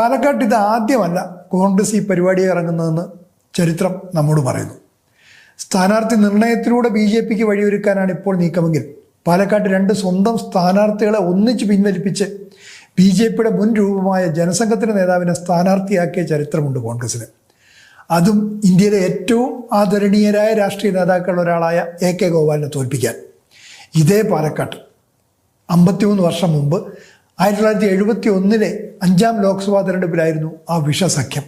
പാലക്കാട്ട് ഇത് ആദ്യമല്ല കോൺഗ്രസ് ഈ പരിപാടി ഇറങ്ങുന്നതെന്ന് ചരിത്രം നമ്മോട് പറയുന്നു. സ്ഥാനാർത്ഥി നിർണയത്തിലൂടെ BJPക്ക് വഴിയൊരുക്കാനാണ് ഇപ്പോൾ നീക്കമെങ്കിൽ പാലക്കാട്ട് രണ്ട് സ്വന്തം സ്ഥാനാർത്ഥികളെ ഒന്നിച്ച് പിൻവലിപ്പിച്ച് BJPയുടെ മുൻ രൂപമായ ജനസംഘത്തിൻ്റെ നേതാവിനെ സ്ഥാനാർത്ഥിയാക്കിയ ചരിത്രമുണ്ട് കോൺഗ്രസിന്. അതും ഇന്ത്യയിലെ ഏറ്റവും ആദരണീയരായ രാഷ്ട്രീയ നേതാക്കളിൽ ഒരാളായ AK ഗോപാലിനെ തോൽപ്പിക്കാൻ. ഇതേ പാലക്കാട്ട് 53 വർഷം മുമ്പ് 1971 5ാം ലോക്സഭാ തെരഞ്ഞെടുപ്പിലായിരുന്നു ആ വിഷസഖ്യം.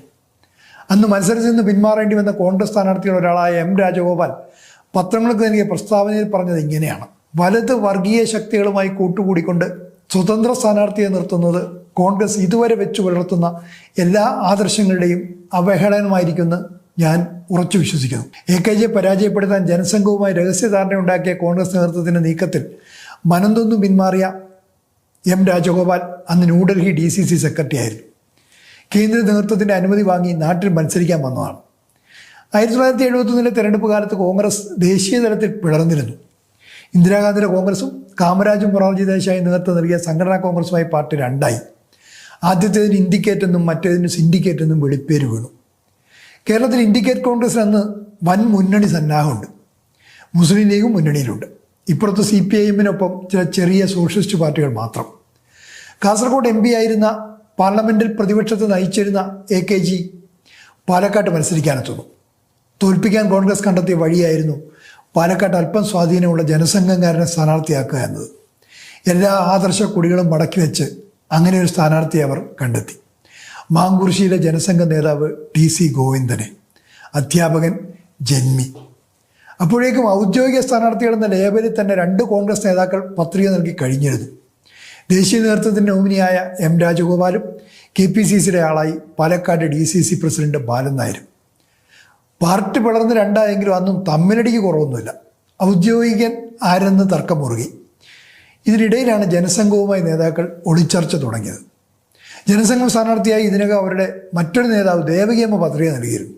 അന്ന് മത്സരത്തിൽ നിന്ന് പിന്മാറേണ്ടി വന്ന കോൺഗ്രസ് സ്ഥാനാർത്ഥികൾ ഒരാളായ M രാജഗോപാൽ പത്രങ്ങൾക്ക് നൽകിയ പ്രസ്താവനയിൽ പറഞ്ഞത് ഇങ്ങനെയാണ്: വലത് വർഗീയ ശക്തികളുമായി കൂട്ടുകൂടിക്കൊണ്ട് സ്വതന്ത്ര സ്ഥാനാർത്ഥിയെ നിർത്തുന്നത് കോൺഗ്രസ് ഇതുവരെ വെച്ചു പുലർത്തുന്ന എല്ലാ ആദർശങ്ങളുടെയും അവഹേളനമായിരിക്കുമെന്ന് ഞാൻ ഉറച്ചു വിശ്വസിക്കുന്നു. AKജിയെ പരാജയപ്പെടുത്താൻ ജനസംഘവുമായി രഹസ്യധാരണയുണ്ടാക്കിയ കോൺഗ്രസ് നേതൃത്വത്തിൻ്റെ നീക്കത്തിൽ മനംതൊന്നും പിന്മാറിയ M രാജഗോപാൽ അന്ന് ന്യൂഡൽഹി DCC സെക്രട്ടറി ആയിരുന്നു. കേന്ദ്ര നേതൃത്വത്തിൻ്റെ അനുമതി വാങ്ങി നാട്ടിൽ മത്സരിക്കാൻ വന്നതാണ്. 1971 തെരഞ്ഞെടുപ്പ് കാലത്ത് കോൺഗ്രസ് ദേശീയ തലത്തിൽ പിളർന്നിരുന്നു. ഇന്ദിരാഗാന്ധിയുടെ കോൺഗ്രസും കാമരാജും മൊറാർജി ദേശായി നേതൃത്വം നൽകിയ സംഘടനാ കോൺഗ്രസുമായി പാർട്ടി രണ്ടായി. ആദ്യത്തേതിന് ഇൻഡിക്കേറ്റ് എന്നും മറ്റേതിന് സിൻഡിക്കേറ്റ് എന്നും വെളിപ്പേര് വീണു. കേരളത്തിൽ ഇൻഡിക്കേറ്റ് കോൺഗ്രസിന് അന്ന് വൻ മുന്നണി സന്നാഹമുണ്ട്. മുസ്ലിം ലീഗും മുന്നണിയിലുണ്ട്. ഇപ്പുറത്ത് CPIMനൊപ്പം ചില ചെറിയ സോഷ്യലിസ്റ്റ് പാർട്ടികൾ മാത്രം. കാസർഗോഡ് MP ആയിരുന്ന പാർലമെൻറ്റിൽ പ്രതിപക്ഷത്തെ നയിച്ചിരുന്ന AKജി പാലക്കാട്ട് മത്സരിക്കാനെത്തുന്നു. തോൽപ്പിക്കാൻ കോൺഗ്രസ് കണ്ടെത്തിയ വഴിയായിരുന്നു പാലക്കാട്ട് അല്പം സ്വാധീനമുള്ള ജനസംഘംകാരനെ സ്ഥാനാർത്ഥിയാക്കുക എന്നത്. എല്ലാ ആദർശ കുടികളും മടക്കി വെച്ച് അങ്ങനെ ഒരു സ്ഥാനാർത്ഥിയെ അവർ കണ്ടെത്തി. മാങ്കുറിശ്ശിയിലെ ജനസംഘ നേതാവ് TC ഗോവിന്ദനെ, അധ്യാപകൻ ജന്മി. അപ്പോഴേക്കും ഔദ്യോഗിക സ്ഥാനാർത്ഥികളെന്ന ലേബലിൽ തന്നെ 2 കോൺഗ്രസ് നേതാക്കൾ പത്രിക നൽകി കഴിഞ്ഞിരുന്നു. ദേശീയ നേതൃത്വത്തിൻ്റെ നോമിനിയായ M രാജഗോപാലും KPCCയുടെ ആളായി പാലക്കാട് DCC പ്രസിഡന്റ് ബാലൻ നായരും. പാർട്ടി പിളർന്ന് രണ്ടായെങ്കിലും അന്നും തമ്മിലടിക്ക് കുറവൊന്നുമില്ല. ഔദ്യോഗികൻ ആരെന്ന് തർക്കം മുറുകി. ഇതിനിടയിലാണ് ജനസംഘവുമായി നേതാക്കൾ ഒളിച്ചർച്ച തുടങ്ങിയത്. ജനസംഘം സ്ഥാനാർത്ഥിയായി ഇതിനകം അവരുടെ മറ്റൊരു നേതാവ് ദേവകിയമ്മ പത്രിക നൽകിയിരുന്നു.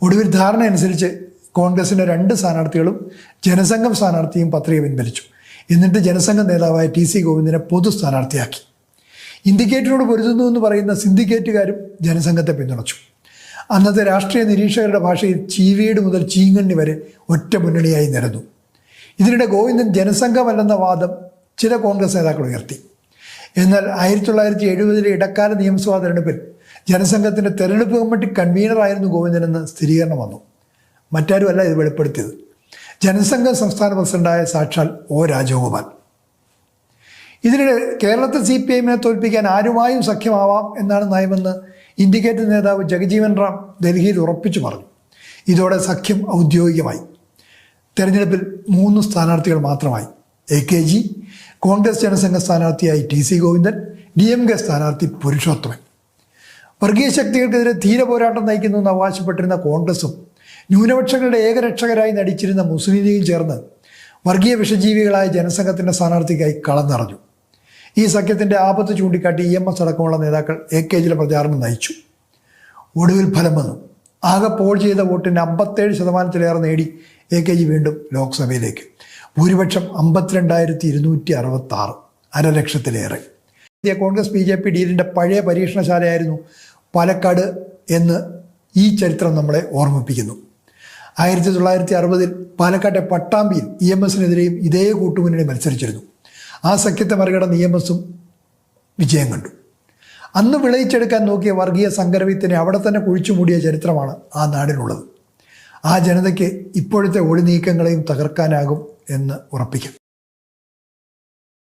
ഒടുവിൽ ധാരണ അനുസരിച്ച് കോൺഗ്രസിൻ്റെ 2 സ്ഥാനാർത്ഥികളും ജനസംഘം സ്ഥാനാർത്ഥിയും പത്രിക പിൻവലിച്ചു. എന്നിട്ട് ജനസംഘ നേതാവായ TC ഗോവിന്ദനെ പൊതു സ്ഥാനാർത്ഥിയാക്കി. ഇൻഡിക്കേറ്ററിനോട് പൊരുതുന്നു എന്ന് പറയുന്ന സിൻഡിക്കേറ്റുകാരും ജനസംഘത്തെ പിന്തുണച്ചു. അന്നത്തെ രാഷ്ട്രീയ നിരീക്ഷകരുടെ ഭാഷയിൽ ചീവീട് മുതൽ ചീങ്കണ്ണി വരെ ഒറ്റ മുന്നണിയായി നിരന്നു. ഇതിനിടെ ഗോവിന്ദൻ ജനസംഘമല്ലെന്ന വാദം ചില കോൺഗ്രസ് നേതാക്കൾ ഉയർത്തി. എന്നാൽ 1970 ഇടക്കാല നിയമസഭാ തെരഞ്ഞെടുപ്പിൽ ജനസംഘത്തിൻ്റെ തെരഞ്ഞെടുപ്പ് കമ്മിറ്റി കൺവീനറായിരുന്നു ഗോവിന്ദനെന്ന് സ്ഥിരീകരണം വന്നു. മറ്റാരുമല്ല ഇത് വെളിപ്പെടുത്തിയത്, ജനസംഘം സംസ്ഥാന പ്രസിഡന്റായ സാക്ഷാൽ O രാജഗോപാൽ. ഇതിനിടെ കേരളത്തിൽ CPIMനെ തോൽപ്പിക്കാൻ ആരുമായും സഖ്യമാവാം എന്നാണ് നയമെന്ന് ഇൻഡിക്കേറ്റ് നേതാവ് ജഗജീവൻ റാം ഡൽഹിയിൽ ഉറപ്പിച്ചു പറഞ്ഞു. ഇതോടെ സഖ്യം ഔദ്യോഗികമായി. തെരഞ്ഞെടുപ്പിൽ 3 സ്ഥാനാർത്ഥികൾ മാത്രമായി. AKജി, കോൺഗ്രസ് ജനസംഘ സ്ഥാനാർത്ഥിയായി TC ഗോവിന്ദൻ, DMK സ്ഥാനാർത്ഥി പുരുഷോത്തമൻ. വർഗീയ ശക്തികൾക്കെതിരെ ധീര പോരാട്ടം നയിക്കുന്നുവെന്ന് അവകാശപ്പെട്ടിരുന്ന കോൺഗ്രസും ന്യൂനപക്ഷങ്ങളുടെ ഏകരക്ഷകരായി നടിച്ചിരുന്ന മുസ്ലിം ലീഗും ചേർന്ന് വർഗീയ വിഷജീവികളായ ജനസംഘത്തിൻ്റെ സ്ഥാനാർത്ഥിക്കായി കളം നിറഞ്ഞു. ഈ സഖ്യത്തിൻ്റെ ആപത്ത് ചൂണ്ടിക്കാട്ടി EMS അടക്കമുള്ള നേതാക്കൾ AKജിയിലെ പ്രചാരണം നയിച്ചു. ഒടുവിൽ ഫലം വന്നു. ആകെ പോൾ ചെയ്ത വോട്ടിൻ്റെ 57% നേടി AKജി വീണ്ടും ലോക്സഭയിലേക്ക്. ഭൂരിപക്ഷം 52,266, 1,00,000-ലേറെ. കോൺഗ്രസ് BJP ഡീലിൻ്റെ പഴയ പരീക്ഷണശാലയായിരുന്നു പാലക്കാട് എന്ന് ഈ ചരിത്രം നമ്മളെ ഓർമ്മിപ്പിക്കുന്നു. 1960 പാലക്കാട്ടെ പട്ടാമ്പിയിൽ EMSനെതിരെയും ഇതേ കൂട്ടുമുന്നണി മത്സരിച്ചിരുന്നു. ആ സഖ്യത്തെ മറികടന്ന് EMSും വിജയം കണ്ടു. അന്ന് വിളയിച്ചെടുക്കാൻ നോക്കിയ വർഗീയ സംഘർവിത്തിനെ അവിടെ തന്നെ കുഴിച്ചു മൂടിയ ചരിത്രമാണ് ആ നാടിനുള്ളത്. ആ ജനതയ്ക്ക് ഇപ്പോഴത്തെ ഒളിനീക്കങ്ങളെയും തകർക്കാനാകും എന്ന് ഉറപ്പിക്കും.